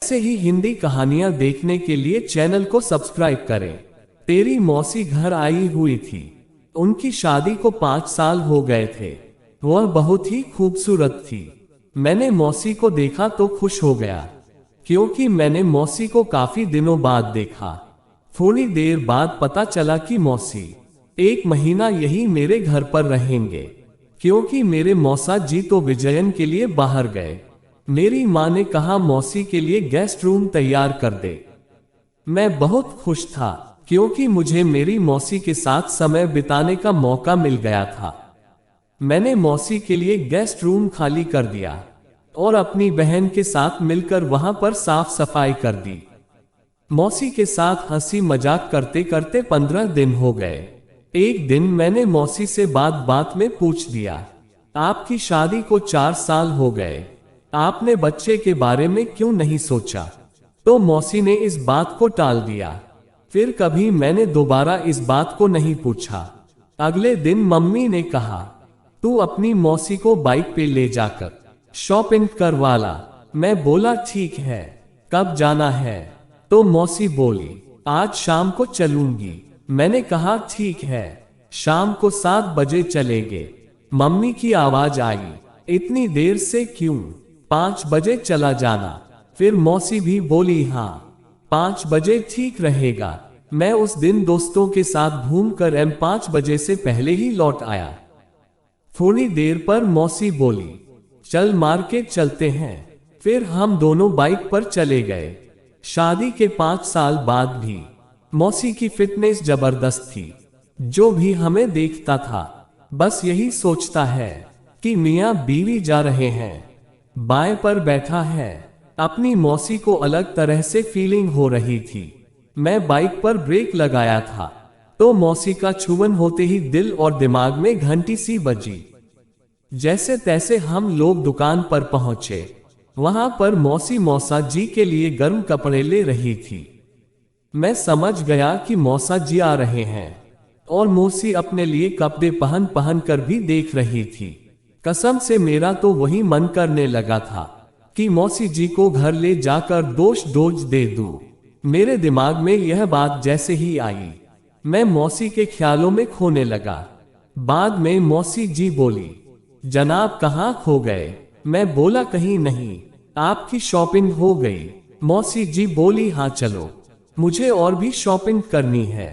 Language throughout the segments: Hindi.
ऐसे ही हिंदी कहानियां देखने के लिए चैनल को सब्सक्राइब करें। तेरी मौसी घर आई हुई थी। उनकी शादी को 5 साल हो गए थे। वह बहुत ही खूबसूरत थी। मैंने मौसी को देखा तो खुश हो गया, क्योंकि मैंने मौसी को काफी दिनों बाद देखा। थोड़ी देर बाद पता चला कि मौसी 1 महीना यही मेरे घर पर रहेंगे, क्योंकि मेरे मौसा जी तो विजयन के लिए बाहर गए। मेरी माँ ने कहा मौसी के लिए गेस्ट रूम तैयार कर दे। मैं बहुत खुश था, क्योंकि मुझे मेरी मौसी के साथ समय बिताने का मौका मिल गया था। मैंने मौसी के लिए गेस्ट रूम खाली कर दिया और अपनी बहन के साथ मिलकर वहां पर साफ सफाई कर दी। मौसी के साथ हंसी मजाक करते करते 15 दिन हो गए। एक दिन मैंने मौसी से बात में पूछ दिया, आपकी शादी को 4 साल हो गए, आपने बच्चे के बारे में क्यों नहीं सोचा? तो मौसी ने इस बात को टाल दिया। फिर कभी मैंने दोबारा इस बात को नहीं पूछा। अगले दिन मम्मी ने कहा, तू अपनी मौसी को बाइक पे ले जाकर शॉपिंग करवा ला। मैं बोला ठीक है, कब जाना है? तो मौसी बोली, आज शाम को चलूंगी। मैंने कहा ठीक है, शाम को 7 बजे चलेंगे। मम्मी की आवाज आई, इतनी देर से क्यों? 5 बजे चला जाना। फिर मौसी भी बोली, हाँ 5 बजे ठीक रहेगा। मैं उस दिन दोस्तों के साथ घूमकर 5 बजे से पहले ही लौट आया। थोड़ी देर पर मौसी बोली, चल मार्केट चलते हैं। फिर हम दोनों बाइक पर चले गए। शादी के 5 साल बाद भी मौसी की फिटनेस जबरदस्त थी। जो भी हमें देखता था बस यही सोचता है कि मियां बीवी जा रहे हैं। बाएं पर बैठा है। अपनी मौसी को अलग तरह से फीलिंग हो रही थी। मैं बाइक पर ब्रेक लगाया था तो मौसी का छुवन होते ही दिल और दिमाग में घंटी सी बजी। जैसे तैसे हम लोग दुकान पर पहुंचे। वहां पर मौसी मौसा जी के लिए गर्म कपड़े ले रही थी। मैं समझ गया कि मौसा जी आ रहे हैं और मौसी अपने लिए कपड़े पहन कर भी देख रही थी। कसम से मेरा तो वही मन करने लगा था कि मौसी जी को घर ले जाकर डोज दे दूं। मेरे दिमाग में यह बात जैसे ही आई, मैं मौसी के ख्यालों में खोने लगा। बाद में मौसी जी बोली, जनाब कहाँ खो गए? मैं बोला कहीं नहीं, आपकी शॉपिंग हो गई? मौसी जी बोली, हाँ चलो, मुझे और भी शॉपिंग करनी है।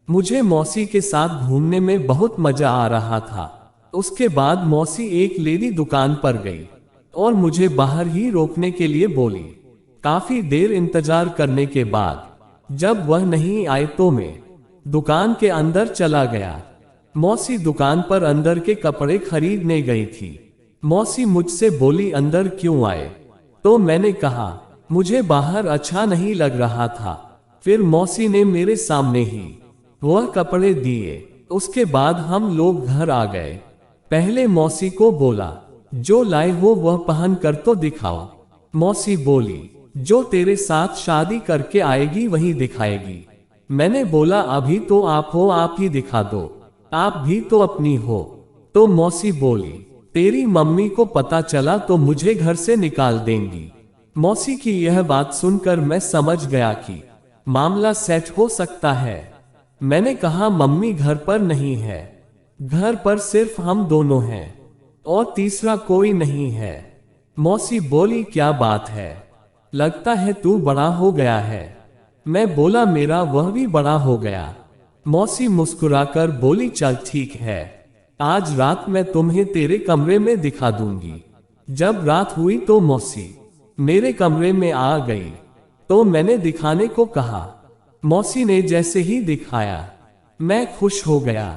मुझे मौसी के साथ घूमने में बहुत मजा आ रहा था। उसके बाद मौसी एक लेडी दुकान पर गई और मुझे बाहर ही रोकने के लिए बोली। काफी देर इंतजार करने के बाद जब वह नहीं आए तो मैं दुकान के अंदर चला गया। मौसी दुकान पर अंदर के कपड़े खरीदने गई थी। मौसी मुझसे बोली, अंदर क्यों आए? तो मैंने कहा, मुझे बाहर अच्छा नहीं लग रहा था। फिर मौसी ने मेरे सामने ही वह कपड़े दिए। उसके बाद हम लोग घर आ गए। पहले मौसी को बोला, जो लाए हो वह पहन कर तो दिखाओ। मौसी बोली, जो तेरे साथ शादी करके आएगी वही दिखाएगी। मैंने बोला, अभी तो आप हो, आप ही दिखा दो, आप भी तो अपनी हो। तो मौसी बोली, तेरी मम्मी को पता चला तो मुझे घर से निकाल देंगी। मौसी की यह बात सुनकर मैं समझ गया कि मामला सेट हो सकता है। मैंने कहा, मम्मी घर पर नहीं है, घर पर सिर्फ हम दोनों हैं और तीसरा कोई नहीं है। मौसी बोली, क्या बात है, लगता है तू बड़ा हो गया है। मैं बोला, मेरा वह भी बड़ा हो गया। मौसी मुस्कुराकर बोली, चल ठीक है, आज रात मैं तुम्हें तेरे कमरे में दिखा दूंगी। जब रात हुई तो मौसी मेरे कमरे में आ गई तो मैंने दिखाने को कहा। मौसी ने जैसे ही दिखाया मैं खुश हो गया।